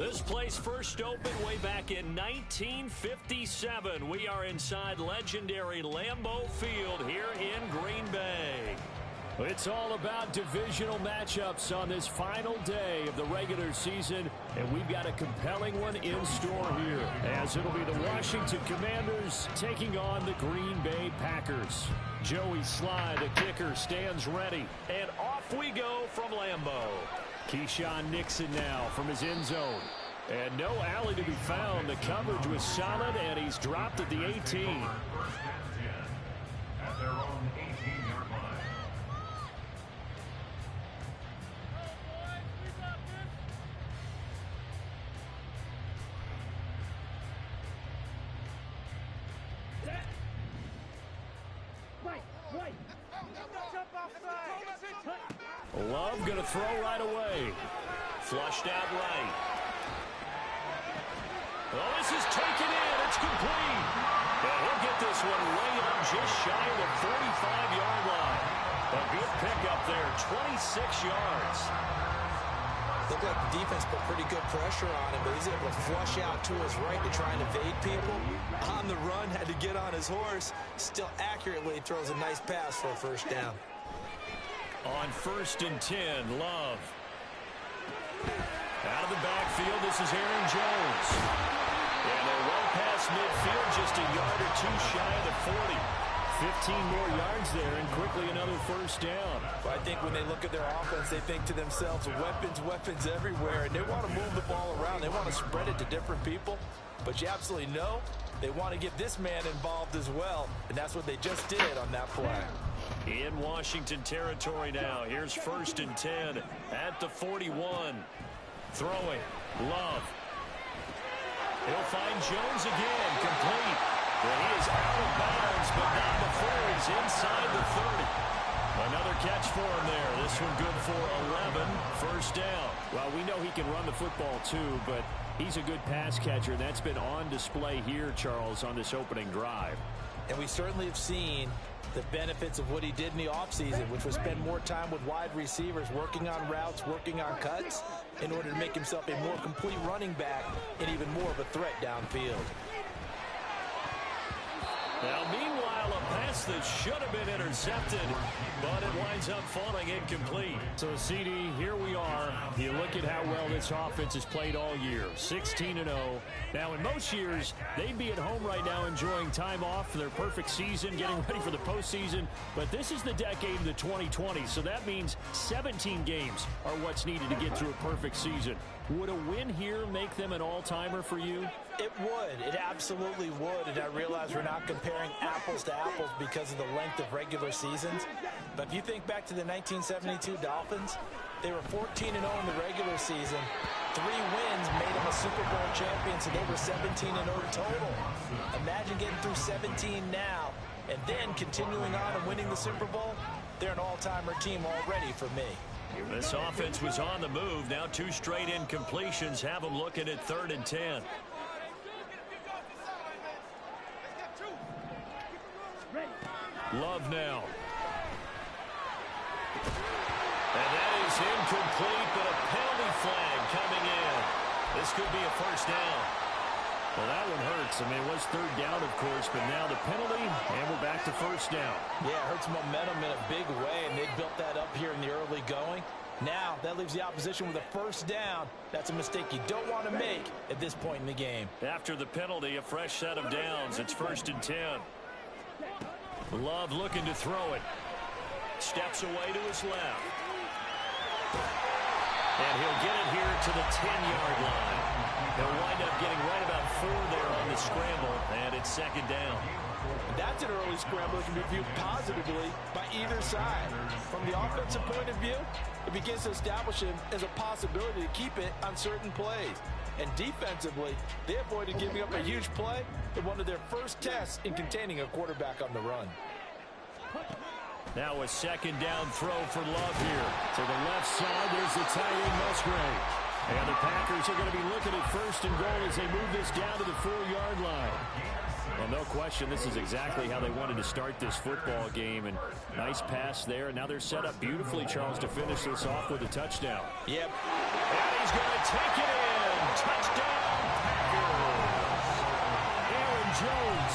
This place first opened way back in 1957. We are inside legendary Lambeau Field here in Green Bay. It's all about divisional matchups on this final day of the regular season, and we've got a compelling one in store here, as it'll be the Washington Commanders taking on the Green Bay Packers. Joey Sly, the kicker, stands ready, and off we go from Lambeau. Keyshawn Nixon now from his end zone. And no alley to be found. The coverage was solid, and he's dropped at the 18. At their own 18-yard line. Love going to throw right away. Flushed out right. Oh, this is taken in. It's complete. And he'll get this one way up just shy of the 45-yard line. A good pickup there, 26 yards. Looked like the defense put pretty good pressure on him, but he's able to flush out to his right to try and evade people. On the run, had to get on his horse. Still accurately throws a nice pass for a first down. On 1st and 10, Love. Out of the backfield, this is Aaron Jones. And they're well past midfield, just a yard or two shy of the 40. 15 more yards there, and quickly another first down. But I think when they look at their offense, they think to themselves, weapons everywhere, and they want to move the ball around. They want to spread it to different people. But you absolutely know they want to get this man involved as well, and that's what they just did on that play. In Washington territory now. Here's 1st and 10 at the 41. Throwing. Love. He'll find Jones again. Complete. Well, he is out of bounds, but not before he's inside the 30. Another catch for him there. This one good for 11. First down. Well, we know he can run the football too, but he's a good pass catcher. That's been on display here, Charles, on this opening drive. And we certainly have seen the benefits of what he did in the offseason, which was spend more time with wide receivers, working on routes, working on cuts, in order to make himself a more complete running back and even more of a threat downfield. Now, meanwhile, a pass that should have been intercepted, but it winds up falling incomplete. So, CD, here we are. You look at how well this offense has played all year, 16-0. Now, in most years, they'd be at home right now enjoying time off for their perfect season, getting ready for the postseason. But this is the decade of the 2020s, so that means 17 games are what's needed to get through a perfect season. Would a win here make them an all-timer for you? It would. It absolutely would. And I realize we're not comparing apples to apples because of the length of regular seasons. But if you think back to the 1972 Dolphins, they were 14-0 in the regular season. 3 wins made them a Super Bowl champion, so they were 17-0 total. Imagine getting through 17 now and then continuing on and winning the Super Bowl. They're an all-timer team already for me. This offense was on the move. Now 2 straight incompletions have them looking at 3rd and 10. Love now. And that is incomplete, but a penalty flag coming in. This could be a first down. Well, that one hurts. I mean, it was 3rd down, of course, but now the penalty, and we're back to first down. Yeah, it hurts momentum in a big way, and they built that up here in the early going. Now, that leaves the opposition with a first down. That's a mistake you don't want to make at this point in the game. After the penalty, a fresh set of downs. It's 1st and 10. Love looking to throw it. Steps away to his left. And he'll get it here to the 10-yard line. He'll wind up getting right about 4 there on the scramble, and it's 2nd down. That's an early scramble that can be viewed positively by either side. From the offensive point of view, it begins to establish him as a possibility to keep it on certain plays. And defensively, they avoided giving up a huge play in one of their first tests in containing a quarterback on the run. Now a 2nd down throw for Love here. To the left side, there's the Tyrone Musgrave. And the Packers are going to be looking at 1st and goal as they move this down to the 4-yard line. Well, no question, this is exactly how they wanted to start this football game. And nice pass there. And now they're set up beautifully, Charles, to finish this off with a touchdown. Yep. And he's going to take it in. Touchdown, Packers. Aaron Jones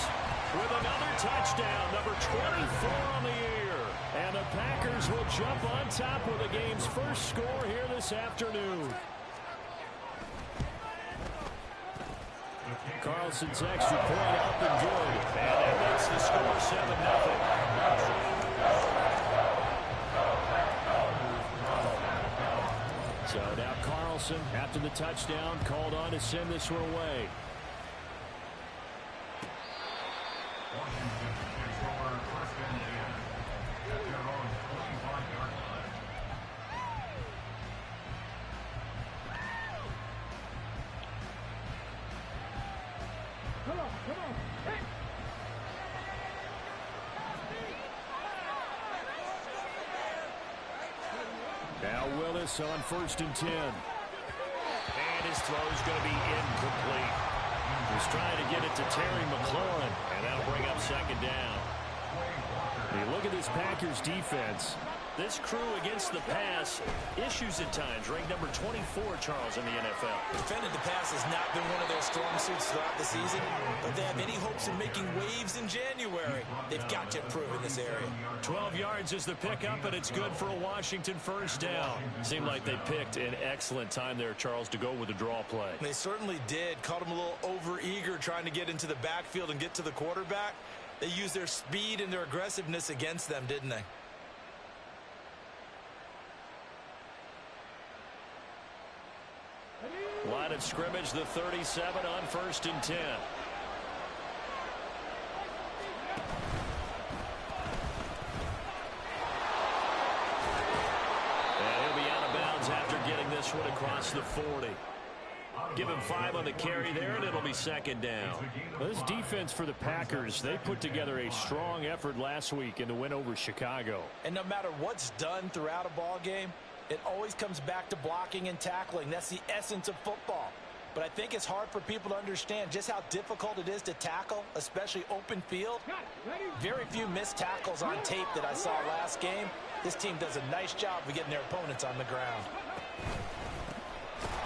with another touchdown, number 24 on the year. And the Packers will jump on top with the game's first score here this afternoon. Carlson's extra point up and good. And that makes the score 7-0. So now Carlson, after the touchdown, called on to send this one away. Washington takes over first and 10 at their own 25-yard line. Now Willis on 1st and 10. And his throw's going to be incomplete. He's trying to get it to Terry McLaurin, and that'll bring up 2nd down. Hey, look at this Packers defense. This crew against the pass, issues at times, ranked number 24, Charles, in the NFL. Defending the pass has not been one of their strong suits throughout the season, but they have any hopes of making waves in January. They've got to improve in this area. 12 yards is the pickup, and it's good for a Washington first down. Seemed like they picked an excellent time there, Charles, to go with the draw play. They certainly did. Caught them a little over-eager trying to get into the backfield and get to the quarterback. They used their speed and their aggressiveness against them, didn't they? Line of scrimmage, the 37 on 1st and 10. And he'll be out of bounds after getting this one across the 40. Give him 5 on the carry there, and it'll be 2nd down. Well, this defense for the Packers, they put together a strong effort last week in the win over Chicago. And no matter what's done throughout a ball game, it always comes back to blocking and tackling. That's the essence of football. But I think it's hard for people to understand just how difficult it is to tackle, especially open field. Very few missed tackles on tape that I saw last game. This team does a nice job of getting their opponents on the ground.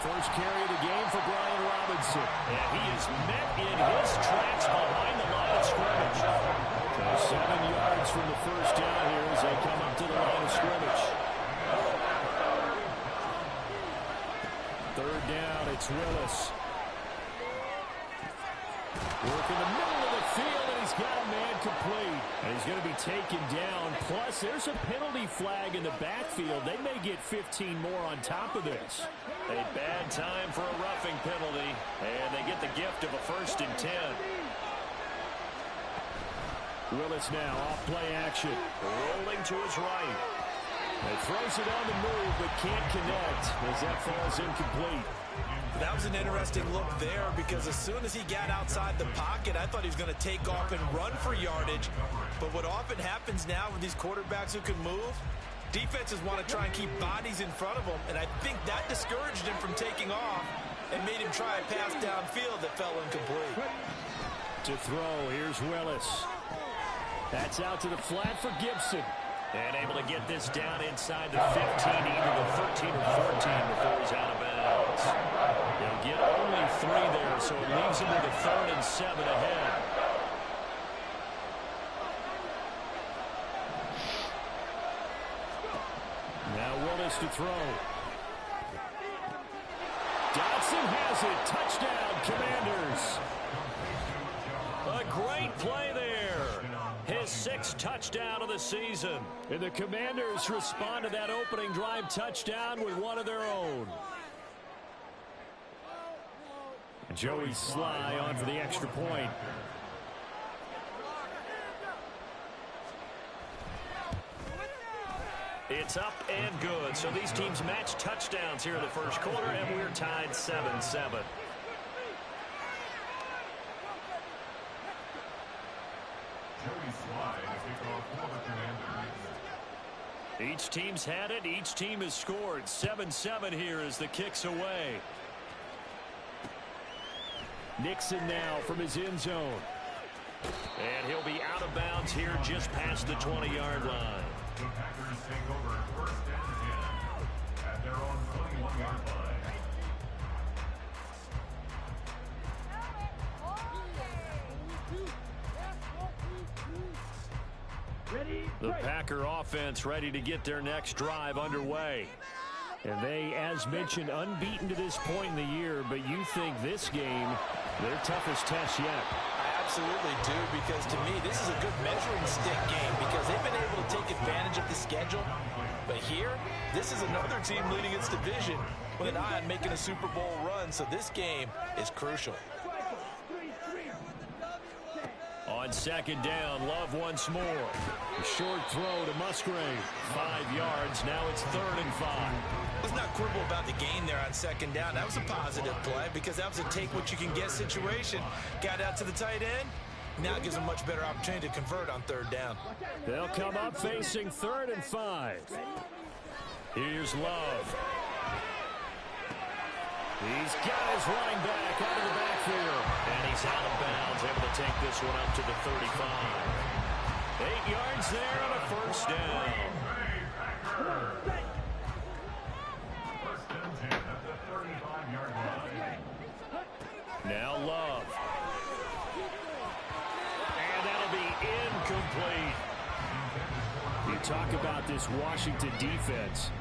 First carry of the game for Brian Robinson. And he is met in his tracks behind the line of scrimmage. So 7 yards from the first down here as they come up to the line of scrimmage. 3rd down, it's Willis. Work in the middle of the field, and he's got a man complete. And he's going to be taken down. Plus, there's a penalty flag in the backfield. They may get 15 more on top of this. A bad time for a roughing penalty, and they get the gift of a 1st and 10. Willis now off play action. Rolling to his right. He throws it on the move, but can't connect as that falls incomplete. That was an interesting look there because as soon as he got outside the pocket, I thought he was going to take off and run for yardage. But what often happens now with these quarterbacks who can move, defenses want to try and keep bodies in front of them, and I think that discouraged him from taking off and made him try a pass downfield that fell incomplete. To throw, here's Willis. That's out to the flat for Gibson. And able to get this down inside the 15, either the 13 or 14 before he's out of bounds. He'll get only 3 there, so it leaves him with a 3rd and 7 ahead. Now Willis to throw. Dotson has it. Touchdown, Commanders. A great play there. His 6th touchdown of the season. And the Commanders respond to that opening drive touchdown with one of their own. Joey Sly on for the extra point. It's up and good. So these teams match touchdowns here in the first quarter, and we're tied 7-7. Joey Sly is the call for the Commanders. Each team's had it. Each team has scored. 7-7 here as the kick's away. Nixon now from his end zone. And he'll be out of bounds here just past the 20-yard line. The Packers take over first and 10 at their own 21-yard line. The Packer offense ready to get their next drive underway. And they, as mentioned, unbeaten to this point in the year, but you think this game, their toughest test yet? I absolutely do, because to me, this is a good measuring stick game because they've been able to take advantage of the schedule. But here, this is another team leading its division with an eye on making a Super Bowl run, so this game is crucial. On second down, Love once more. A short throw to Musgrave. 5 yards. Now it's 3rd and 5. Let's not quibble about the gain there on second down. That was a positive play because that was a take-what-you-can-get situation. Got out to the tight end. Now it gives them a much better opportunity to convert on 3rd down. They'll come up facing 3rd and 5. Here's Love. He's got his running back out of the backfield. And he's out of bounds, able to take this one up to the 35. 8 yards there on a first down. First and 10 at the 35-yard line. Now Love. And that'll be incomplete. You talk about this Washington defense.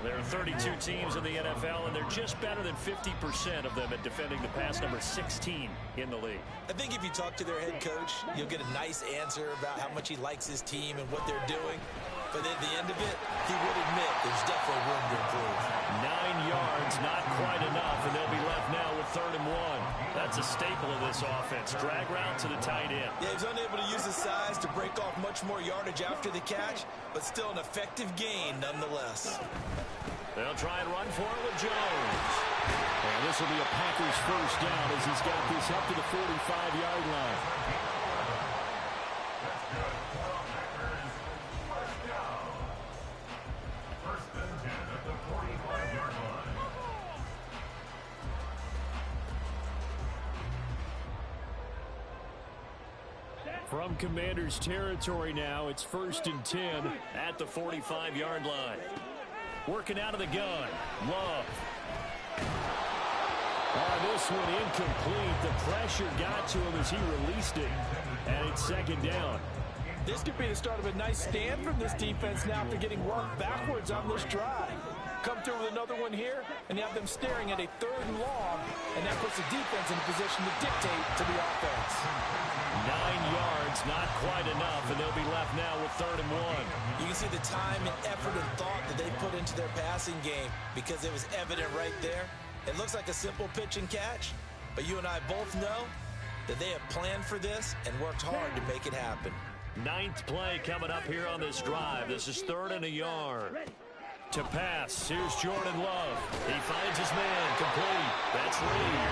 There are 32 teams in the NFL, and they're just better than 50% of them at defending the pass, number 16 in the league. I think if you talk to their head coach, you'll get a nice answer about how much he likes his team and what they're doing. But at the end of it, he would admit there's definitely room to improve. 9 yards, not quite enough, and they'll be left now with 3rd and 1. That's a staple of this offense. Drag route to the tight end. Yeah, he's unable to use his size to break off much more yardage after the catch, but still an effective gain nonetheless. They'll try and run for it with Jones. And this will be a Packers first down as he's got this up to the 45-yard line. First and 10 at the 45-yard line. From Commanders territory now, it's 1st and 10 At the 45-yard line. Working out of the gun. Love. This one incomplete. The pressure got to him as he released it, and it's 2nd down. This could be the start of a nice stand from this defense now after getting worked backwards on this drive. Come through with another one here, and you have them staring at a 3rd and long, and that puts the defense in a position to dictate to the offense. 9 yards, not quite enough, and they'll be left now with 3rd and 1. You can see the time and effort and thought that they put into their passing game because it was evident right there. It looks like a simple pitch and catch, but you and I both know that they have planned for this and worked hard to make it happen. 9th play coming up here on this drive. This is 3rd and a yard. To pass, here's Jordan Love. He finds his man, complete. That's Reed.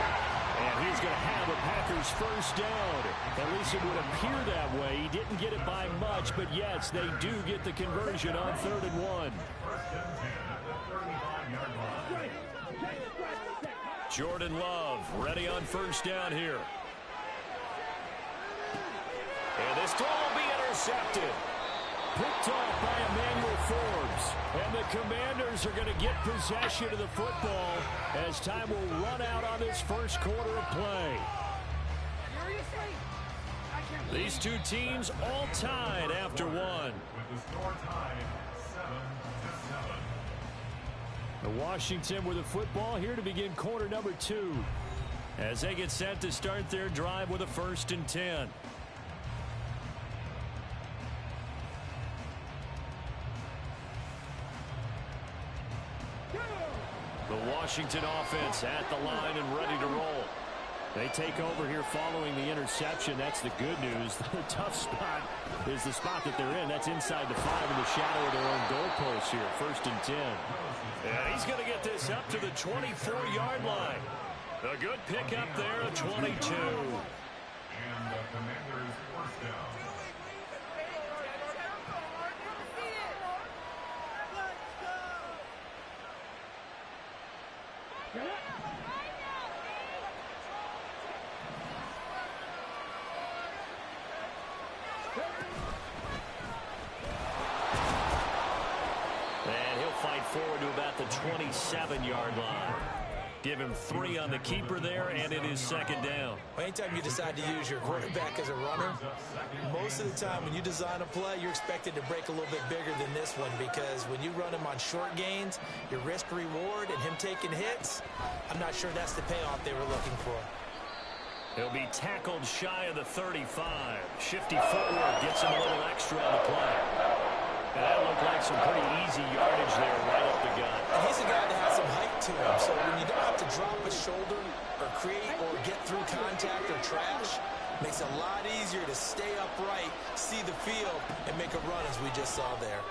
And he's going to have a Packers first down. At least it would appear that way. He didn't get it by much, but yes, they do get the conversion on 3rd and 1. First and 10 at the 35-yard line. Jordan Love ready on first down here. And this throw will be intercepted. Picked off by Emmanuel Forbes. And the Commanders are going to get possession of the football as time will run out on this first quarter of play. These two teams all tied after one. With the score tied 7-7. Washington with the football here to begin quarter number 2. As they get set to start their drive with a 1st and 10. The Washington offense at the line and ready to roll. They take over here following the interception. That's the good news. The tough spot is the spot that they're in. That's inside the 5 in the shadow of their own goalpost here. 1st and 10. And he's going to get this up to the 24-yard line. A good pickup there at 22. And the Commanders first down. And he'll fight forward to about the 27-yard line. Give him 3 on the keeper there, and it is second down. Anytime you decide to use your quarterback as a runner, most of the time when you design a play, you're expected to break a little bit bigger than this one, because when you run him on short gains, your risk-reward and him taking hits, I'm not sure that's the payoff they were looking for. He'll be tackled shy of the 35. Shifty footwork gets him a little extra on the play. And that looked like some pretty easy yardage there right up the gut. And he's a guy that has some height to him, so when you don't have to drop a shoulder or create or get through contact or trash, makes it a lot easier to stay upright, see the field, and make a run as we just saw there.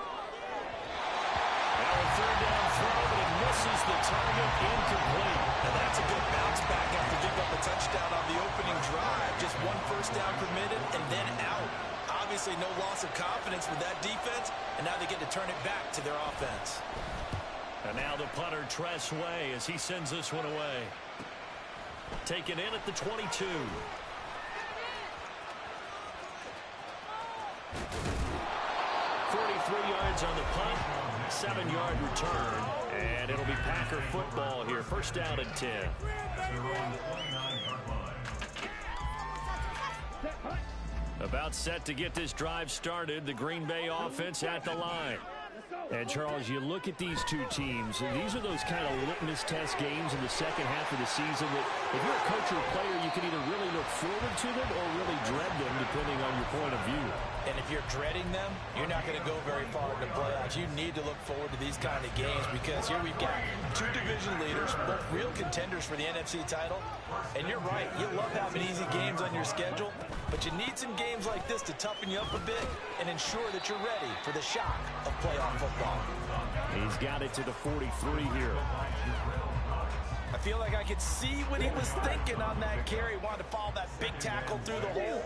Now a third down throw, but it misses the target, incomplete. And that's a good bounce back after giving up a touchdown on the opening drive. Just 1 first down permitted and then out. Obviously no loss of confidence with that defense, and now they get to turn it back to their offense. And now the punter, Tress Way, as he sends this one away. Taken in at the 22. 43 yards on the punt, 7-yard return, and it'll be Packer football here. First down and 10. About set to get this drive started, the Green Bay offense at the line. And, Charles, you look at these two teams, and these are those kind of litmus test games in the second half of the season that if you're a coach or a player, you can either really look forward to them or really dread them, depending on your point of view. And if you're dreading them, you're not going to go very far in the playoffs. You need to look forward to these kind of games, because here we've got 2 division leaders, both real contenders for the NFC title. And you're right, you love having easy games on your schedule, but you need some games like this to toughen you up a bit and ensure that you're ready for the shock of playoff football. He's got it to the 43 here. I feel like I could see what he was thinking on that carry. Wanted to follow that big tackle through the hole.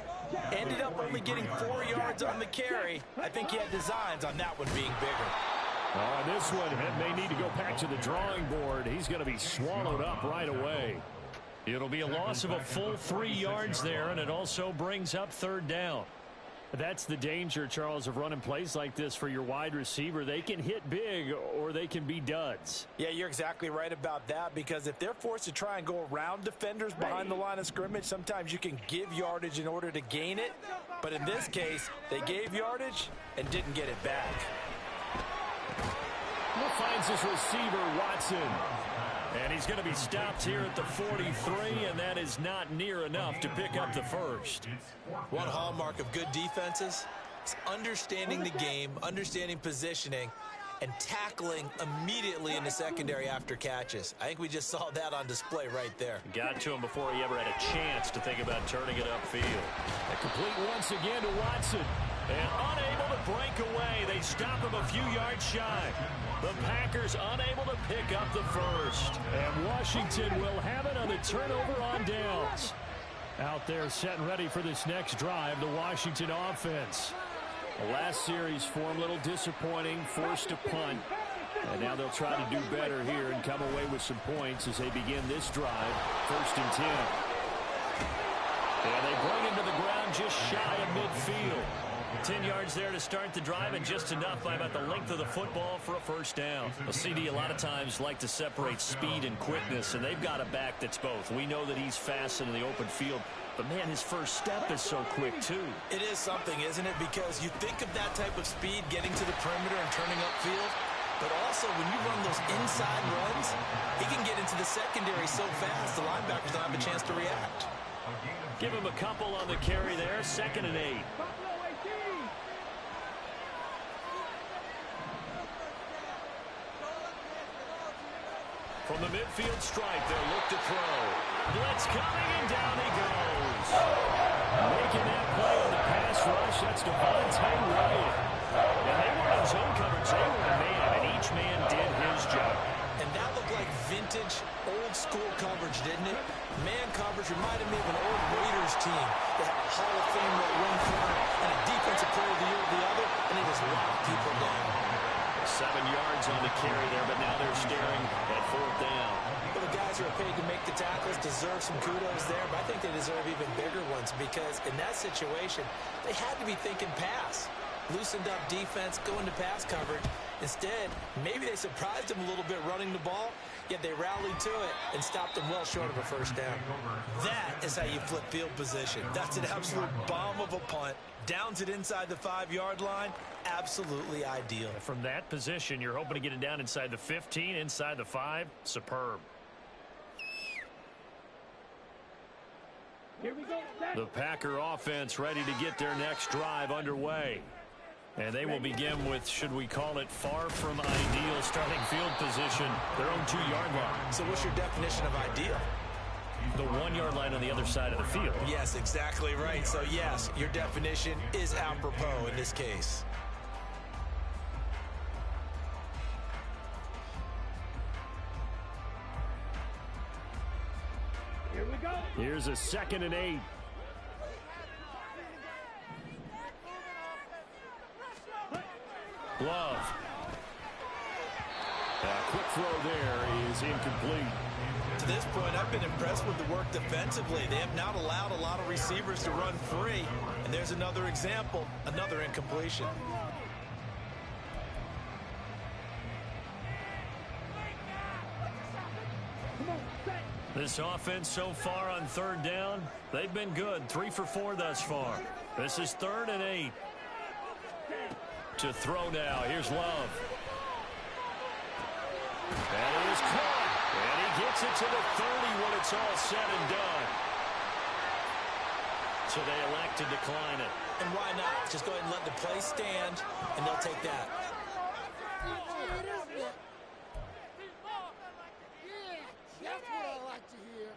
Ended up only getting 4 yards on the carry. I think he had designs on that one being bigger. This one may need to go back to the drawing board. He's going to be swallowed up right away. It'll be a loss of a full 3 yards there, and it also brings up third down. That's the danger, Charles, of running plays like this for your wide receiver. They can hit big or they can be duds. Yeah, you're exactly right about that, because if they're forced to try and go around defenders behind the line of scrimmage, sometimes you can give yardage in order to gain it. But in this case, they gave yardage and didn't get it back. Finds his receiver, Watson. And he's going to be stopped here at the 43, and that is not near enough to pick up the first. One hallmark of good defenses is understanding the game, understanding positioning, and tackling immediately in the secondary after catches. I think we just saw that on display right there. Got to him before he ever had a chance to think about turning it upfield. A complete once again to Watson. And unable to break away. They stop him a few yards shy. The Packers unable to pick up the first. And Washington will have it on the turnover on downs. Out there set and ready for this next drive, the Washington offense. The last series for them, a little disappointing, forced to punt. And now they'll try to do better here and come away with some points as they begin this drive. First and 10. And they bring him to the ground just shy of midfield. 10 yards there to start the drive, and just enough by about the length of the football for a first down. Well, CD, a lot of times like to separate speed and quickness, and they've got a back that's both. We know that he's fast in the open field, but, man, his first step is so quick, too. It is something, isn't it? Because you think of that type of speed getting to the perimeter and turning upfield, but also when you run those inside runs, he can get into the secondary so fast the linebackers don't have a chance to react. Give him a couple on the carry there, 2nd and 8. From the midfield stripe, they'll look to throw. Blitz coming, and down he goes. Making that play on the pass rush, that's Devontae Wyatt. And they weren't in zone coverage, they were in man, and each man did his job. And that looked like vintage, old-school coverage, didn't it? Man coverage reminded me of an old Raiders team that had a Hall of Famer at one corner and a defensive player of the year at the other, and they just locked people down. 7 yards on the carry there, but now they're staring at 4th down. Well, the guys who are paid to make the tackles deserve some kudos there, but I think they deserve even bigger ones, because in that situation, they had to be thinking pass. Loosened up defense, going to pass coverage. Instead, maybe they surprised him a little bit running the ball, Yet they rallied to it and stopped them well short of a first down. That is how you flip field position. That's an absolute bomb of a punt. Downs it inside the 5-yard line. Absolutely ideal. From that position, you're hoping to get it down inside the 15, inside the 5. Superb. Here we go. The Packer offense ready to get their next drive underway. And they will begin with, should we call it, far from ideal starting field position, their own 2-yard line. So what's your definition of ideal? The 1-yard line on the other side of the field. Yes, exactly right. So, yes, your definition is apropos in this case. Here we go. Here's a 2nd and 8. Love. A quick throw there is incomplete. To this point, I've been impressed with the work defensively. They have not allowed a lot of receivers to run free. And there's another example, another incompletion. This offense so far on 3rd down, they've been good. 3 for 4 thus far. This is 3rd and 8. To throw now. Here's Love. And it is caught. And he gets it to the 30 when it's all said and done. So they elect to decline it. And why not? Just go ahead and let the play stand, and they'll take that. That's what I like to hear.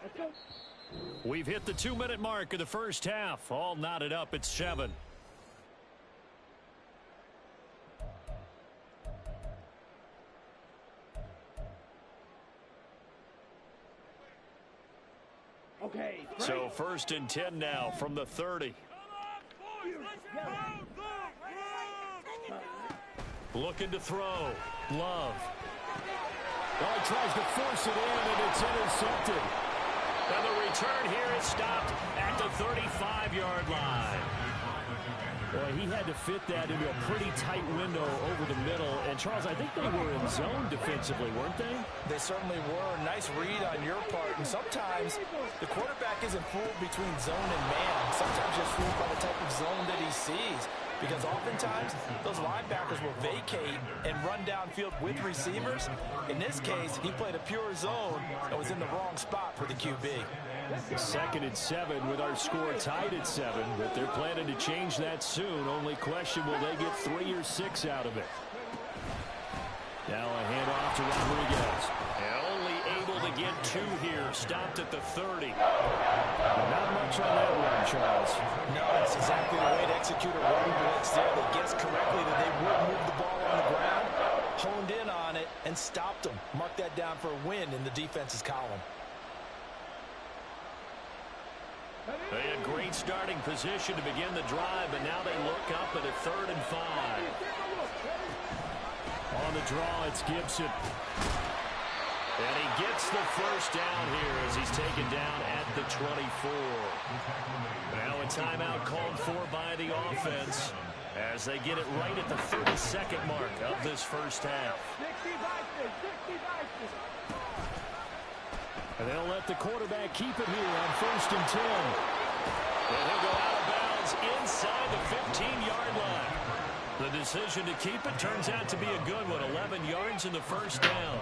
Let's go. We've hit the 2-minute mark of the first half. All knotted up at 7. Okay. So 1st and 10 now from the 30. Looking to throw. Love. Oh, he tries to force it in, and it's intercepted. And the return here is stopped at the 35-yard line. Boy, he had to fit that into a pretty tight window over the middle. And, Charles, I think they were in zone defensively, weren't they? They certainly were. Nice read on your part. And sometimes the quarterback isn't fooled between zone and man. Sometimes just fooled by the type of zone that he sees. Because oftentimes, those linebackers will vacate and run downfield with receivers. In this case, he played a pure zone and was in the wrong spot for the QB. 2nd and 7 with our score tied at 7. But they're planning to change that soon. Only question, will they get 3 or 6 out of it? Now a handoff to Rodriguez. And only able to get 2 here. Stopped at the 30. Not much on that run, Charles. No, it's exactly the way to execute a run blitz there. They guessed correctly that they would move the ball on the ground, honed in on it, and stopped them. Mark that down for a win in the defense's column. They had great starting position to begin the drive, but now they look up at a 3rd and 5. On the draw, it's Gibson. And he gets the first down here as he's taken down at the 24. Now a timeout called for by the offense as they get it right at the 32nd mark of this first half. And they'll let the quarterback keep it here on 1st and 10. And he'll go out of bounds inside the 15-yard line. The decision to keep it turns out to be a good one. 11 yards in the first down.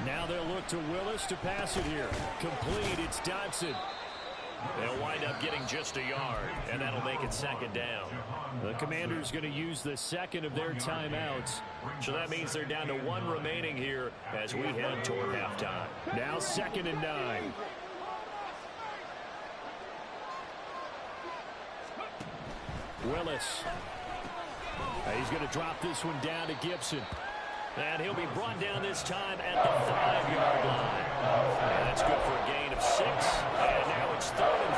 Now they'll look to Willis to pass it here. Complete, it's Dotson. They'll wind up getting just a yard, and that'll make it 2nd down. The Commanders going to use the 2nd of their timeouts. So that means they're down to 1 remaining here as we head toward halftime. Now 2nd and 9. Willis. He's going to drop this one down to Gibson. And he'll be brought down this time at the 5-yard line. And that's good for a gain of 6. And now it's 3rd and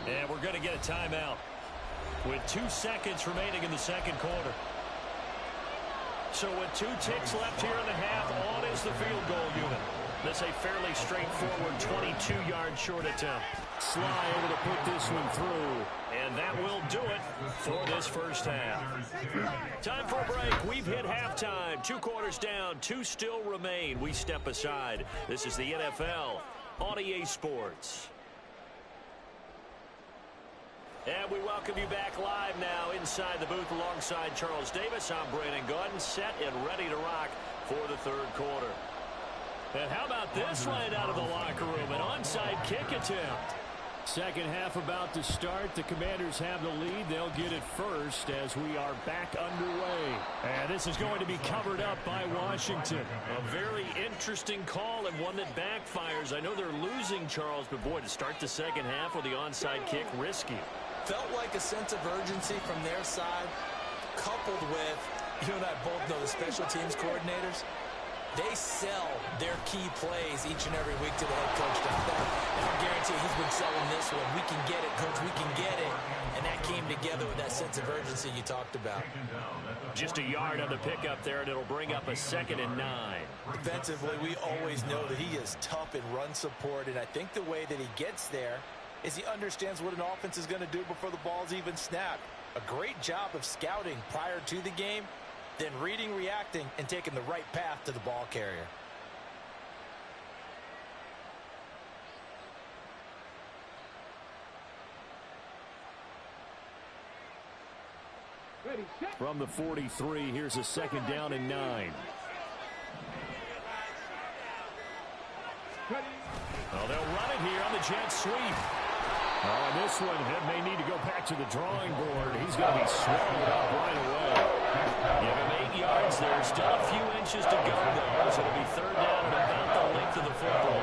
3. And we're going to get a timeout. with 2 seconds remaining in the second quarter. So with 2 ticks left here in the half, on is the field goal unit. This a fairly straightforward 22-yard short attempt. Sly able to put this one through. And that will do it for this first half. Time for a break. We've hit halftime. 2 quarters down. 2 still remain. We step aside. This is the NFL on EA Sports. And we welcome you back live now inside the booth alongside Charles Davis. I'm Brandon Gaudin, set and ready to rock for the third quarter. And how about this right out of the locker room? An onside kick attempt. Second half about to start. The Commanders have the lead. They'll get it first as we are back underway. And this is going to be covered up by Washington. A very interesting call and one that backfires. I know they're losing, Charles, but boy, to start the second half with the onside kick, risky. Felt like a sense of urgency from their side, coupled with, you and I both know the special teams coordinators. They sell their key plays each and every week to the head coach. And I guarantee he's been selling this one. We can get it, coach. We can get it. And that came together with that sense of urgency you talked about. Just a yard on the pickup there, and it'll bring up a 2nd and 9. Defensively, we always know that he is tough in run support. And I think the way that he gets there is he understands what an offense is going to do before the ball's even snapped. A great job of scouting prior to the game, then reading, reacting, and taking the right path to the ball carrier. Ready, set. From the 43, here's a 2nd down and 9. Ready. Well, they'll run it here on the jet sweep. Oh, and this one, it may need to go back to the drawing board. He's going to be swallowed up right away. Give him 8 yards there. Still a few inches to go, though. So it'll be 3rd down and about the length of the football.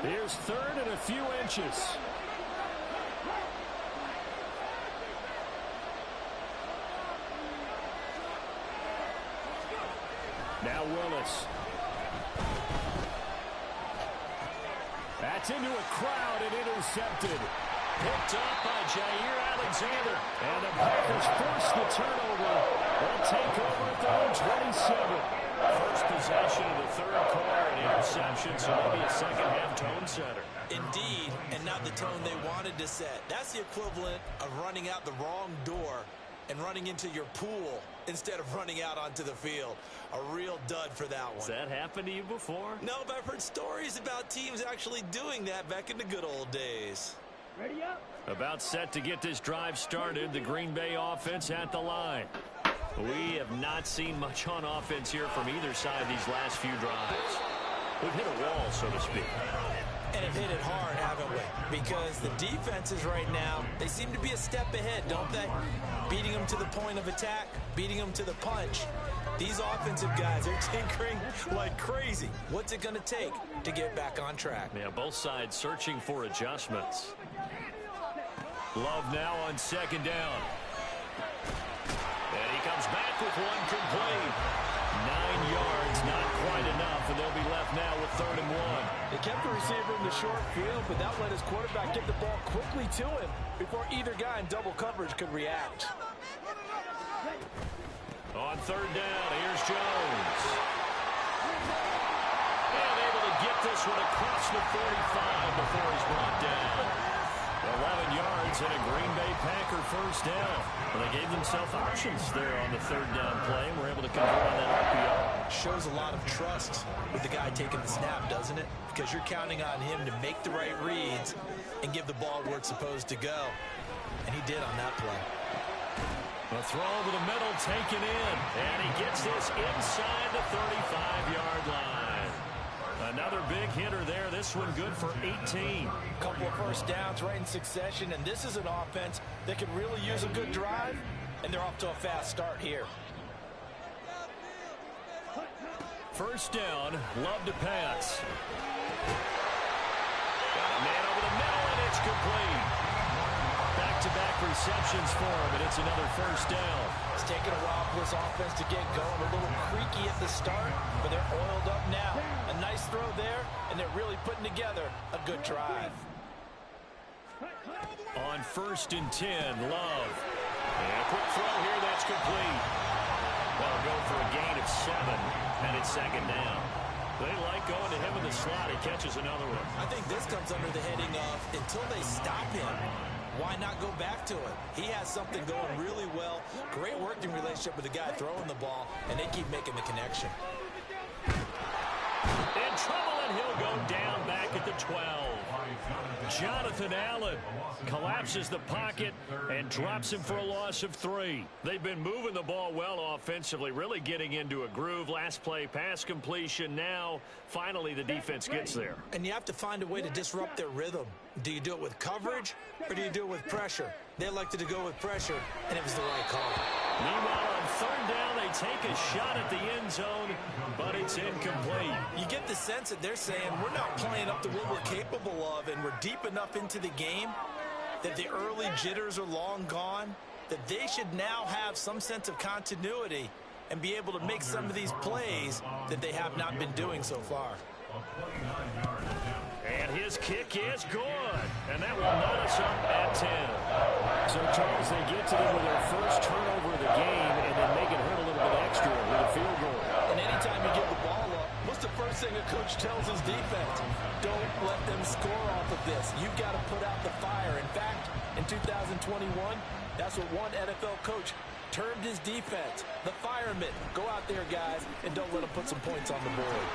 Here's 3rd and a few inches. Now Willis. That's into a crowd and intercepted. Picked up by Jair Alexander. And the Packers force the turnover. They'll take over at their own 27. First possession of the third quarter, an interception, so maybe a second-half tone setter. Indeed, and not the tone they wanted to set. That's the equivalent of running out the wrong door and running into your pool instead of running out onto the field. A real dud for that one. Has that happened to you before? No, but I've heard stories about teams actually doing that back in the good old days. Ready up. About set to get this drive started. The Green Bay offense at the line. We have not seen much on offense here from either side these last few drives. We've hit a wall, so to speak. And have hit it hard, haven't we? Because the defenses right now, they seem to be a step ahead, don't they? Beating them to the point of attack, beating them to the punch. These offensive guys are tinkering like crazy. What's it going to take to get back on track? Yeah, both sides searching for adjustments. Love now on 2nd down. And he comes back with one complete. 9 yards, not quite enough, and they'll be left now with 3rd and 1. They kept the receiver in the short field, but that let his quarterback get the ball quickly to him before either guy in double coverage could react. On 3rd down, here's Jones. And able to get this one across the 45 before he's brought down. 11 yards and a Green Bay Packer first down. Well, they gave themselves options there on the 3rd down play, and were able to convert on that RPO. Shows a lot of trust with the guy taking the snap, doesn't it? Because you're counting on him to make the right reads and give the ball where it's supposed to go. And he did on that play. A throw over the middle, taken in. And he gets this inside the 35-yard line. Another big hitter there. This one good for 18. A couple of first downs right in succession, and this is an offense that could really use a good drive, and they're off to a fast start here. First down, Love to pass. Got a man over the middle, and it's complete. Back-to-back receptions for him, and it's another first down. It's taken a while for this offense to get going. A little creaky at the start, but they're oiled up now. A nice throw there, and they're really putting together a good drive. on 1st and 10. Love. And a quick throw here. That's complete. They'll go for a gain of 7, and it's 2nd down. They like going to him in the slot. He catches another one. I think this comes under the heading of until they stop him, why not go back to it? He has something going really well. Great working relationship with the guy throwing the ball, and they keep making the connection. In trouble, and he'll go down back at the 12. Jonathan Allen collapses the pocket and drops him for a loss of 3. They've been moving the ball well offensively, really getting into a groove. Last play, pass completion. Now, finally, the defense gets there. And you have to find a way to disrupt their rhythm. Do you do it with coverage, or do you do it with pressure? They elected to go with pressure, and it was the right call. Meanwhile, on 3rd down, they take a shot at the end zone, but it's incomplete. You get the sense that they're saying we're not playing up to what we're capable of, and we're deep enough into the game that the early jitters are long gone, that they should now have some sense of continuity and be able to make some of these plays that they have not been doing so far. And his kick is good. And that will knot us up at 10. So, Charles, they get to them with their first turnover of the game and then make it hurt a little bit extra with a field goal. And anytime you give the ball up, what's the first thing a coach tells his defense? Don't let them score off of this. You've got to put out the fire. In fact, in 2021, that's what one NFL coach termed his defense. The firemen. Go out there, guys, and don't let them put some points on the board.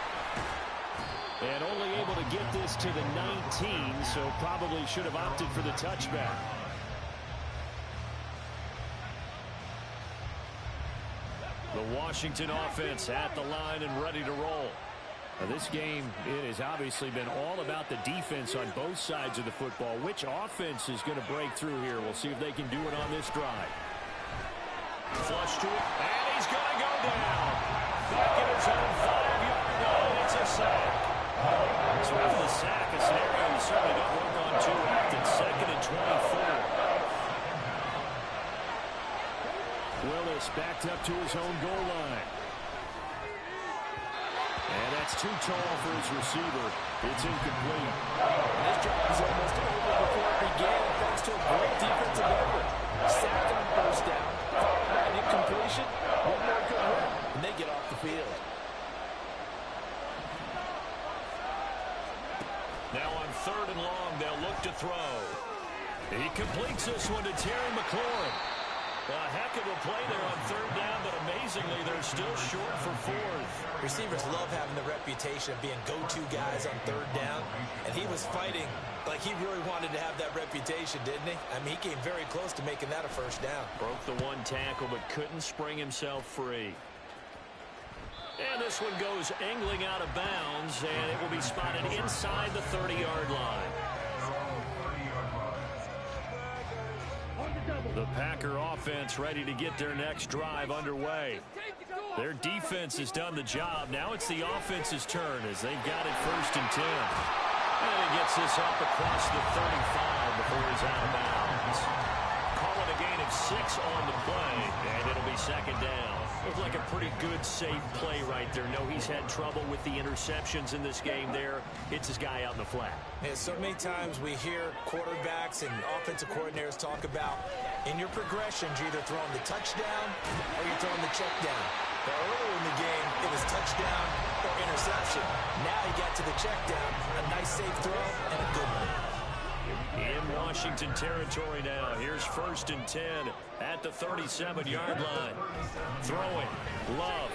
And only able to get this to the 19, so probably should have opted for the touchback. The Washington offense at the line and ready to roll. Now, this game, it has obviously been all about the defense on both sides of the football. Which offense is going to break through here? We'll see if they can do it on this drive. Flush to it, and he's going to go down. Back in his own 5-yard line. It's a sack. So after the sack, a scenario you certainly don't work on too often. 2nd and 24. Willis backed up to his own goal line. And that's too tall for his receiver. It's incomplete. This drive is almost over before it began, thanks to a great defensive effort. Sacked on 1st down, followed by an incompletion, one more good run, and they get off the field. Now on 3rd and long, they'll look to throw. He completes this one to Terry McLaurin. A heck of a play there on 3rd down, but amazingly, they're still short for 4th. Receivers love having the reputation of being go-to guys on 3rd down, and he was fighting like he really wanted to have that reputation, didn't he? I mean, he came very close to making that a 1st down. Broke the one tackle, but couldn't spring himself free. And this one goes angling out of bounds, and it will be spotted inside the 30-yard line. The Packer offense ready to get their next drive underway. Their defense has done the job. Now it's the offense's turn as they've got it 1st and 10. And he gets this up across the 35 before he's out of bounds. Call it a gain of 6 on the play, and it'll be 2nd down. Looked like a pretty good, safe play right there. No, he's had trouble with the interceptions in this game there. It's his guy out in the flat. Yeah, so many times we hear quarterbacks and offensive coordinators talk about in your progressions, you're either throwing the touchdown or you're throwing the check down. But earlier in the game, it was touchdown or interception. Now he got to the check down, a nice safe throw, and a good one. In Washington territory now. Here's 1st and 10 at the 37-yard line. Throwing. Love.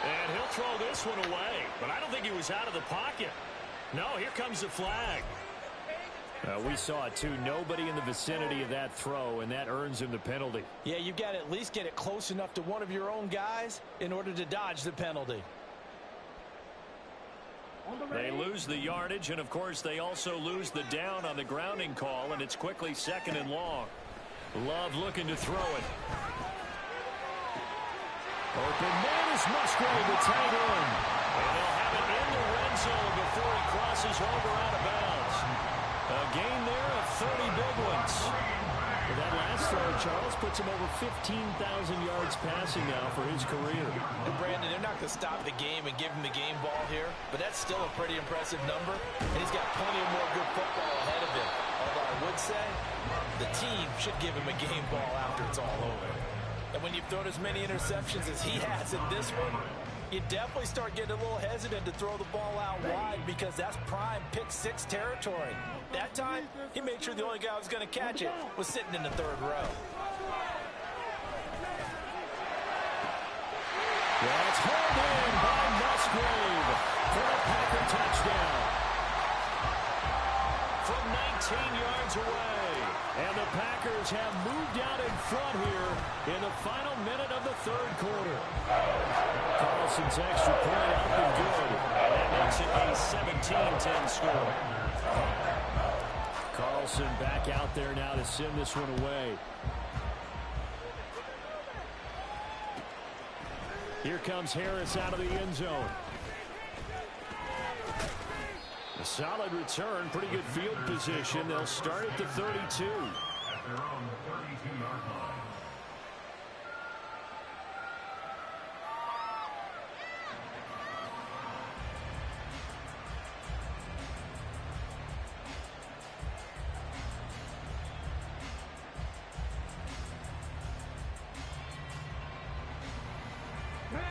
And he'll throw this one away. But I don't think he was out of the pocket. No, here comes the flag. We saw it, too. Nobody in the vicinity of that throw, and that earns him the penalty. Yeah, you've got to at least get it close enough to one of your own guys in order to dodge the penalty. They lose the yardage, and, of course, they also lose the down on the grounding call, and it's quickly 2nd and long. Love looking to throw it. Open man is Musgrave, the tight end. And they'll have it in the red zone before he crosses over out of bounds. A gain there of 30 big ones. Well, that last throw, Charles, puts him over 15,000 yards passing now for his career. And Brandon, they're not going to stop the game and give him the game ball here, but that's still a pretty impressive number, and he's got plenty of more good football ahead of him. Although I would would say? The team should give him a game ball after it's all over. And when you've thrown as many interceptions as he has in this one, you definitely start getting a little hesitant to throw the ball out wide because that's prime pick six territory. That time, he made sure the only guy who was going to catch it was sitting in the third row. That's hauled in by Musgrave for a Packer touchdown. From 19 yards away. And the Packers have moved out in front here in the final minute of the third quarter. Carlson's extra point up and good. And that makes it a 17-10 score. Carlson back out there now to send this one away. Here comes Harris out of the end zone. A solid return, pretty good field position. They'll start at the 32. At their own 32-yard line.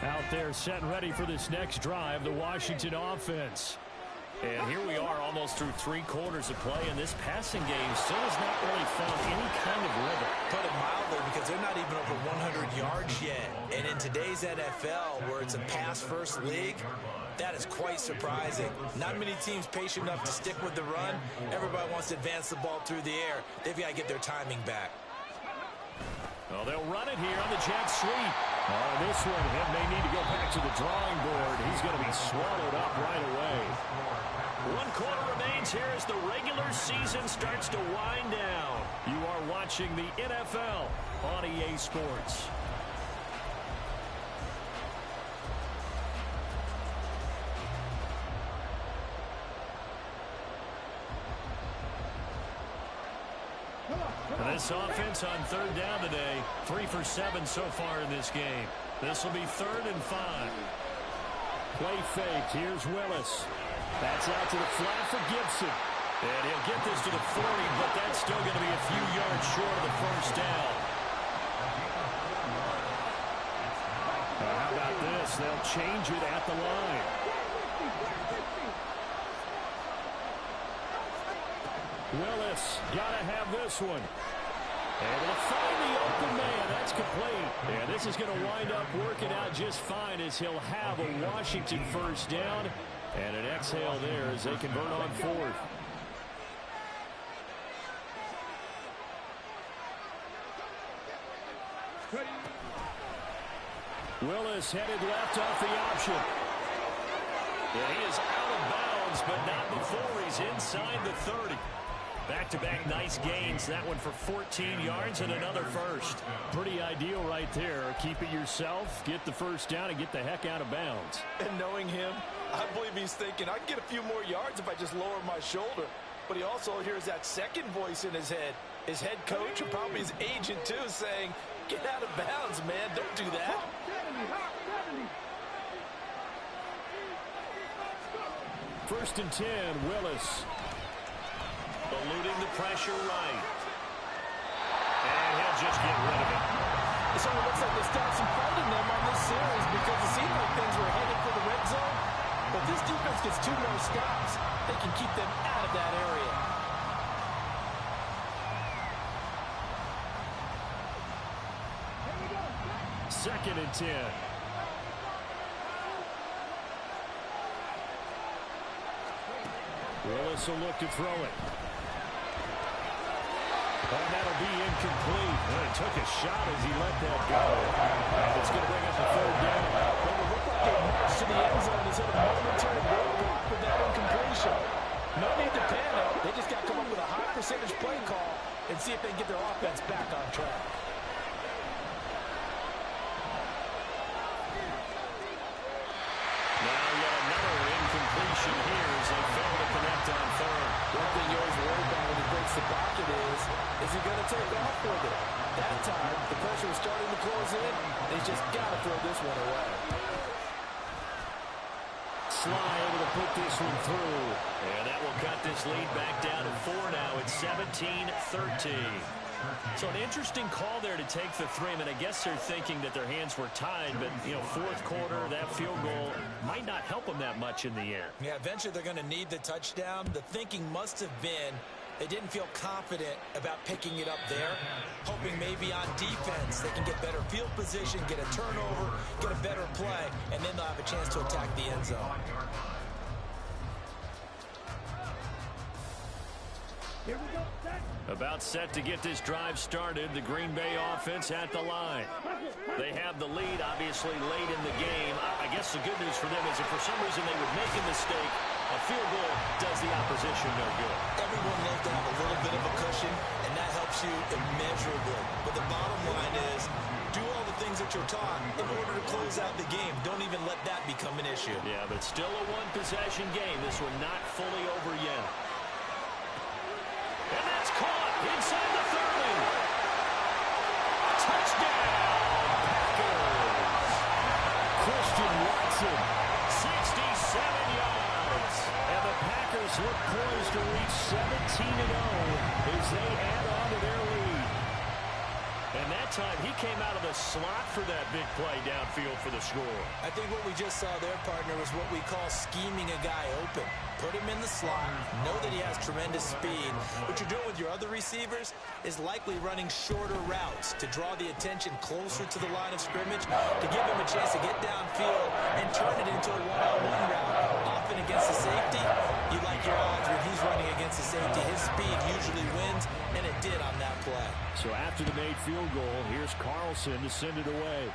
Out there set and ready for this next drive, the Washington offense. And here we are almost through 3 quarters of play, and this passing game still has not really found any kind of rhythm. Put it mildly, because they're not even over 100 yards yet. And in today's NFL, where it's a pass-first league, that is quite surprising. Not many teams patient enough to stick with the run. Everybody wants to advance the ball through the air. They've got to get their timing back. Well, they'll run it here on the jet sweep. Oh, this one, him may need to go back to the drawing board. He's going to be swallowed up right away. 1 quarter remains here as the regular season starts to wind down. You are watching the NFL on EA Sports. This offense on third down today, 3 for 7 so far in this game. This will be 3rd and 5. Play fake. Here's Willis. That's out to the flat for Gibson. And he'll get this to the 40, but that's still going to be a few yards short of the first down. How about this? They'll change it at the line. Willis got to have this one. Able to find the open man. That's complete. And this is going to wind up working out just fine as he'll have a Washington first down. And an exhale there as they convert on 4th. Willis headed left off the option. And he is out of bounds, but not before he's inside the 30. Back-to-back nice gains. That one for 14 yards and another first. Pretty ideal right there. Keep it yourself, get the first down, and get the heck out of bounds. And knowing him, I believe he's thinking, I can get a few more yards if I just lower my shoulder. But he also hears that second voice in his head. His head coach, and probably his agent too, saying, get out of bounds, man. Don't do that. First and 10, Willis. Eluding the pressure right. And he'll just get rid of it. It sort of looks like they stopped some fight in them on this series because it seemed like things were headed for the red zone. But this defense gets 2 more stops. They can keep them out of that area. Second and 10. Willis will look to throw it. And that'll be incomplete. Well, it took a shot as he let that go. And it's going to bring up the 3rd down. Well, it looked like they marched to the end zone and hit a momentary roadblock with that incompletion. No need to panic. They just got to come up with a high percentage play call and see if they can get their offense back on track. Now yet another incompletion here as they fail to connect on 3rd. One thing you always worry about when he breaks the pocket is he going to take off with it? That time, the pressure was starting to close in. They just got to throw this one away. Sly able to put this one through. And that will cut this lead back down to 4 now. It's 17-13. So an interesting call there to take the three. I mean, I guess they're thinking that their hands were tied, but, fourth quarter, that field goal might not help them that much in the air. Yeah, eventually they're going to need the touchdown. The thinking must have been they didn't feel confident about picking it up there, hoping maybe on defense they can get better field position, get a turnover, get a better play, and then they'll have a chance to attack the end zone. Here we go. Set. About set to get this drive started. The Green Bay offense at the line. They have the lead, obviously, late in the game. I guess the good news for them is if for some reason they would make a mistake, a field goal does the opposition no good. Everyone loves to have a little bit of a cushion, and that helps you immeasurably. But the bottom line is, do all the things that you're taught in order to close out the game. Don't even let that become an issue. Yeah, but still a one-possession game. This one not fully over yet. And that's caught inside the 30. Touchdown, Packers. Christian Watson, 67 yards. And the Packers look poised to reach 17-0 as they add on to their lead. And that time, he came out of the slot for that big play downfield for the score. I think what we just saw there, partner, is what we call scheming a guy open. Put him in the slot, know that he has tremendous speed. What you're doing with your other receivers is likely running shorter routes to draw the attention closer to the line of scrimmage, to give him a chance to get downfield and turn it into a one-on-one route. Often against the safety, you like your odds when he's running against the safety. His speed usually wins, and it did on that play. So after the made field goal, here's Carlson to send it away.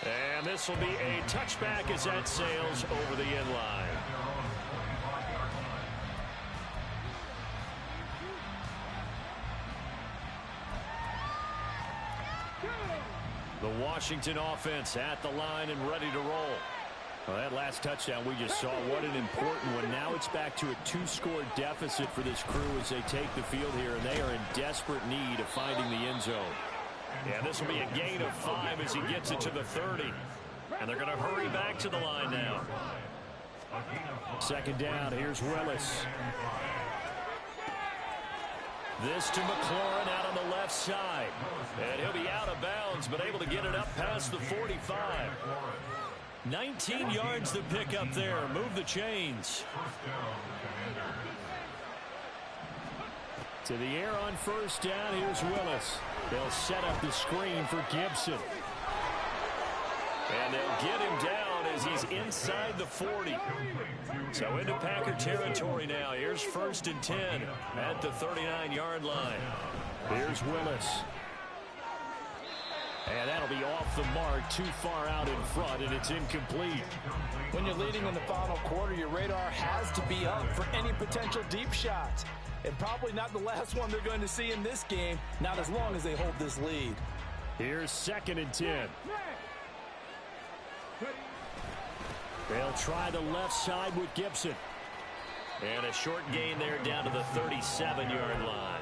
And this will be a touchback as that sails over the end line. The Washington offense at the line and ready to roll. Well, that last touchdown we just saw, what an important one. Now it's back to a 2-score deficit for this crew as they take the field here, and they are in desperate need of finding the end zone. Yeah, this will be a gain of 5 as he gets it to the 30. And they're going to hurry back to the line now. Second down, here's Willis. This to McLaurin out on the left side. And he'll be out of bounds, but able to get it up past the 45. 19 yards to pick up there. Move the chains. To the air on first down. Here's Willis. They'll set up the screen for Gibson. And they'll get him down as he's inside the 40. So into Packer territory now. Here's 1st and 10 at the 39-yard line. Here's Willis. And that'll be off the mark, too far out in front, and it's incomplete. When you're leading in the final quarter, your radar has to be up for any potential deep shots. And probably not the last one they're going to see in this game, not as long as they hold this lead. Here's 2nd and 10. They'll try the left side with Gibson. And a short gain there down to the 37-yard line.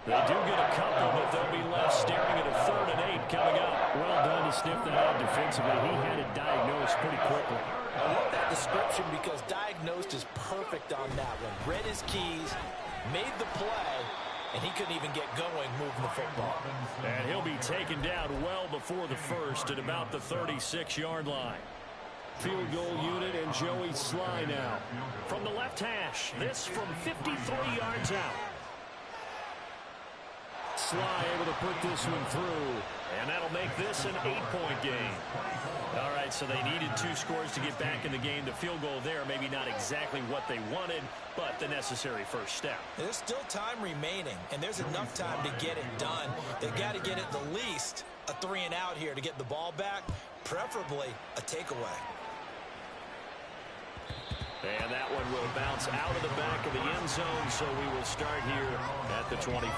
They do get a couple, but they'll be left staring at a 3rd and 8 coming up. Well done to sniff that out defensively. He had it diagnosed pretty quickly. I love that description because diagnosed is perfect on that one. Read his keys, made the play, and he couldn't even get going moving the football. And he'll be taken down well before the 1st at about the 36-yard line. Field goal unit and Joey Sly now. From the left hash, this from 53 yards out. Sly able to put this one through, and that'll make this an 8-point game. All right, so they needed 2 scores to get back in the game. The field goal there, maybe not exactly what they wanted, but the necessary first step. There's still time remaining, and there's enough time to get it done. They've got to get at the least a 3-and-out here to get the ball back, preferably a takeaway. And that one will bounce out of the back of the end zone, so we will start here at the 25.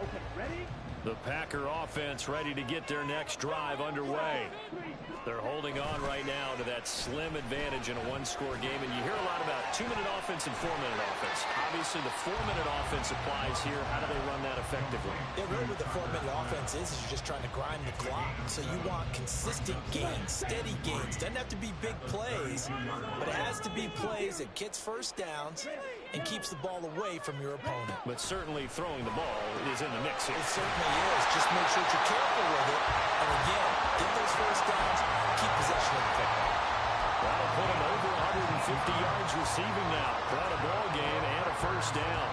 Okay, ready? The Packer offense ready to get their next drive underway. They're holding on right now to that slim advantage in a one-score game, and you hear a lot about 2-minute offense and 4-minute offense. Obviously, the 4-minute offense applies here. How do they run that effectively? Yeah, really what the 4-minute offense is you're just trying to grind the clock. So you want consistent gains, steady gains. Doesn't have to be big plays, but it has to be plays that gets first downs and keeps the ball away from your opponent. But certainly throwing the ball is in the mix here. It certainly is. Just make sure that you're careful with it. And again, get those first downs, keep possession of the football. That'll put him over 150 yards receiving now. Brought a ball game and a first down.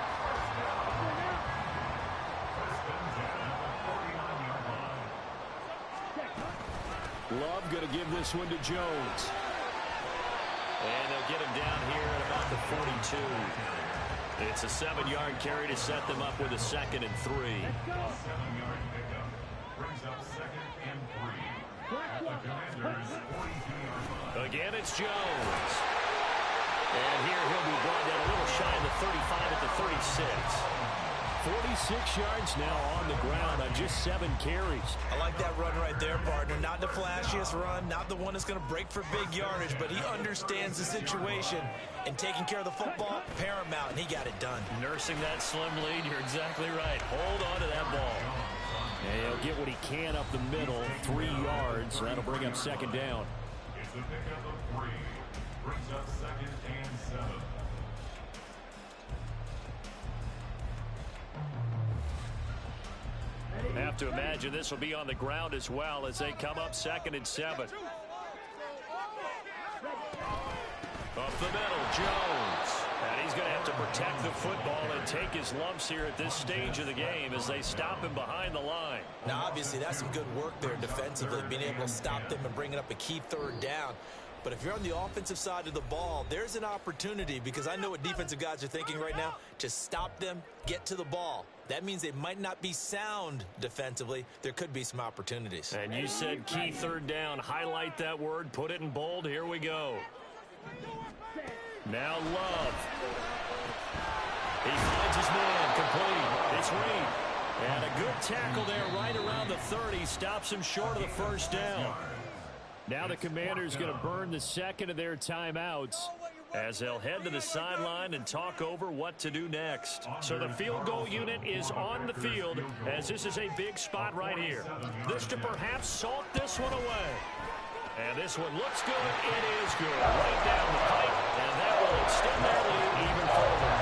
Love going to give this one to Jones. And they'll get him down here at about the 42. It's a 7-yard carry to set them up with a 2nd and 3. 7-yard pickup brings up 2nd and 3 at the Commanders' 42-yard line. Again, it's Jones. And here he'll be brought down a little shy of the 35 at the 36. 46 yards now on the ground on just 7 carries. I like that run right there, partner. Not the flashiest run, not the one that's going to break for big yardage, but he understands the situation. And taking care of the football, paramount, and he got it done. Nursing that slim lead, you're exactly right. Hold on to that ball. And he'll get what he can up the middle, 3 yards. That'll bring up 2nd down. It's a pickup of 3. Brings up 2nd and 7. Have to imagine this will be on the ground as well as they come up 2nd and 7. Up the middle, Jones. And he's going to have to protect the football and take his lumps here at this stage of the game as they stop him behind the line. Now, obviously, that's some good work there defensively, being able to stop them and bringing up a key 3rd down. But if you're on the offensive side of the ball, there's an opportunity, because I know what defensive guys are thinking right now. Just stop them, get to the ball. That means they might not be sound defensively. There could be some opportunities. And you said key 3rd down. Highlight that word. Put it in bold. Here we go. Now Love. He finds his man. Complete. It's Reed. And a good tackle there right around the 30. Stops him short of the first down. Now the Commanders going to burn the 2nd of their timeouts as they'll head to the sideline and talk over what to do next. So the field goal unit is on the field as this is a big spot right here. This to perhaps salt this one away. And this one looks good. It is good. Right down the pipe. And that will extend their lead even further.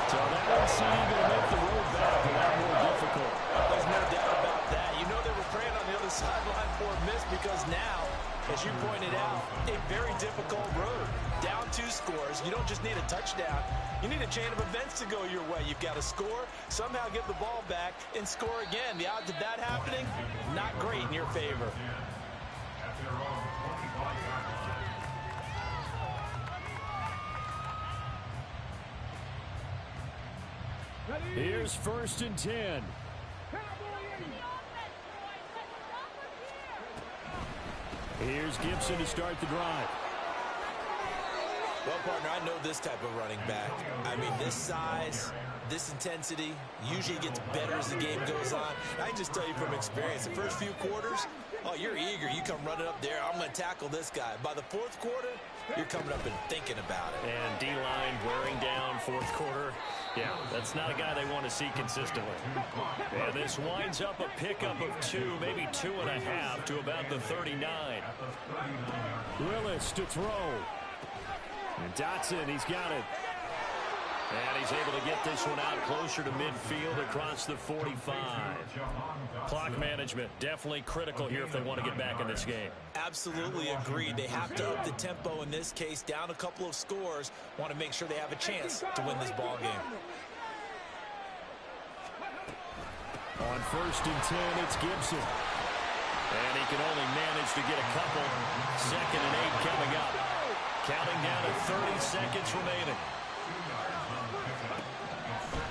So that one seeming going to make the road back a lot more difficult. There's no doubt about that. You know they were praying on the other sideline for a miss, because now, as you pointed out, a very difficult road. Down 2 scores. You don't just need a touchdown. You need a chain of events to go your way. You've got to score, somehow get the ball back, and score again. The odds of that happening, not great in your favor. At their own 25-yard line. Here's 1st and 10. Here's Gibson to start the drive. Well, partner, I know this type of running back. I mean, this size, this intensity usually gets better as the game goes on. I can just tell you from experience, the first few quarters, oh, you're eager. You come running up there, I'm going to tackle this guy. By the 4th quarter, you're coming up and thinking about it. And D-line wearing down 4th quarter. Yeah, that's not a guy they want to see consistently. And this winds up a pickup of 2, maybe 2.5 to about the 39. Willis to throw. And Dotson, he's got it. And he's able to get this one out closer to midfield across the 45. Clock management, definitely critical here if they want to get back in this game. Absolutely agreed. They have to up the tempo in this case, down a couple of scores. Want to make sure they have a chance to win this ball game. On 1st and 10, it's Gibson. And he can only manage to get a couple. 2nd and 8 coming up. Counting down to 30 seconds remaining.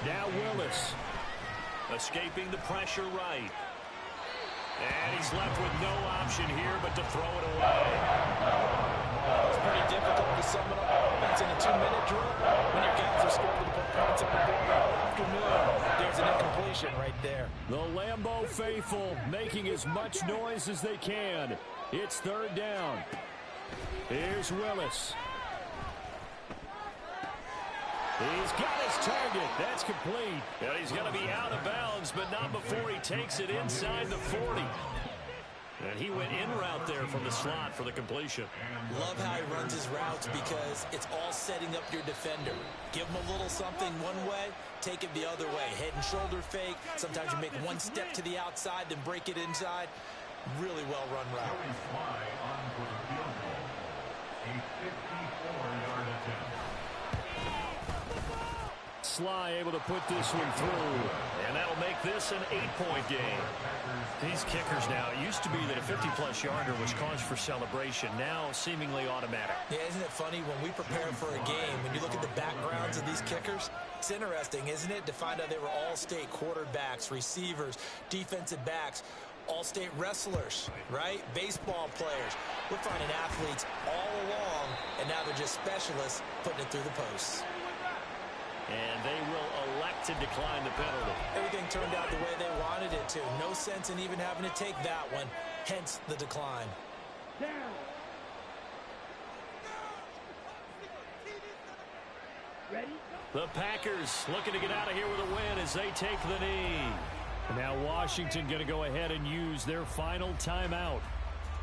Now Willis. Escaping the pressure right. And he's left with no option here but to throw it away. It's pretty difficult to sum it up offense in a 2-minute drill when your guys are scoring to put points on the board all afternoon. There's an incomplete. celebration right there. The Lambeau faithful making as much noise as they can. It's third down. Here's Willis. He's got his target. That's complete. And he's going to be out of bounds, but not before he takes it inside the 40. And he went in route there from the slot for the completion. Love how he runs his routes because it's all setting up your defender. Give him a little something one way, take it the other way. Head and shoulder fake. Sometimes you make one step to the outside, then break it inside. Really well-run route. Fly on for the field goal. A 54-yard attempt. Sly able to put this one through. And that'll make this an 8-point game. These kickers now, it used to be that a 50-plus yarder was cause for celebration. Now seemingly automatic. Yeah, isn't it funny when we prepare for a game, when you look at the backgrounds of these kickers, it's interesting, isn't it, to find out they were all-state quarterbacks, receivers, defensive backs, all-state wrestlers, right? Baseball players. We're finding athletes all along, and now they're just specialists putting it through the posts. And they will elect to decline the penalty. Everything turned out the way they wanted it to. No sense in even having to take that one, hence the decline. Down. Ready? The Packers looking to get out of here with a win as they take the knee. Now Washington going to go ahead and use their final timeout,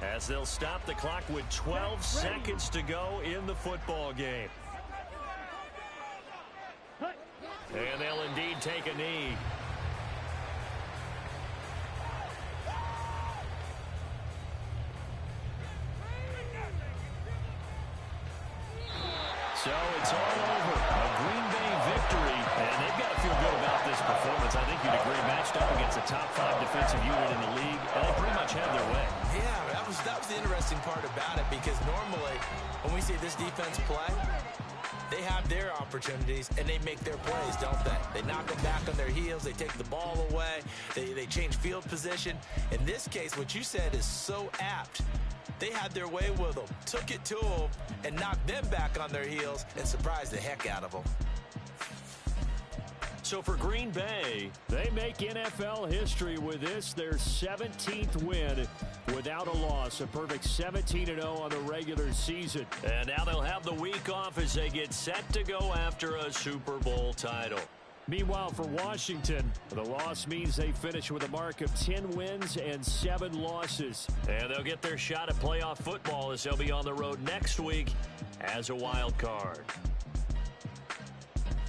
as they'll stop the clock with 12 seconds to go in the football game. And they'll indeed take a knee. So it's all over. A Green Bay victory. And they've got to feel good about this performance. I think you'd agree, matched up against a top 5 defensive unit in the league. And they pretty much had their way. Yeah, that was the interesting part about it, because normally when we see this defense play, they have their opportunities, and they make their plays, don't they? They knock them back on their heels. They take the ball away. They change field position. In this case, what you said is so apt. They had their way with them, took it to them, and knocked them back on their heels and surprised the heck out of them. So for Green Bay, they make NFL history with this, their 17th win without a loss. A perfect 17-0 on the regular season. And now they'll have the week off as they get set to go after a Super Bowl title. Meanwhile, for Washington, the loss means they finish with a mark of 10 wins and 7 losses. And they'll get their shot at playoff football as they'll be on the road next week as a wild card.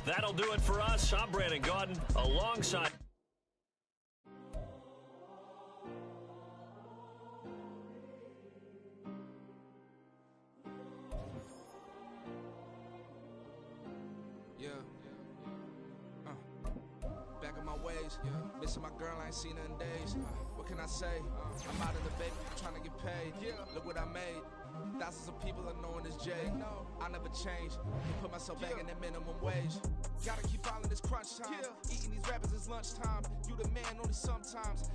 That'll do it for us. I'm Brandon Gaudin alongside. Back in my ways, missing my girl, I ain't seen her in days. What can I say? I'm out in the baby, trying to get paid. Look what I made. Thousands of people are knowing this Jay. I never change. Put myself back in that minimum wage. Gotta keep following this crunch time. Eating these rappers is lunchtime. You the man only sometimes.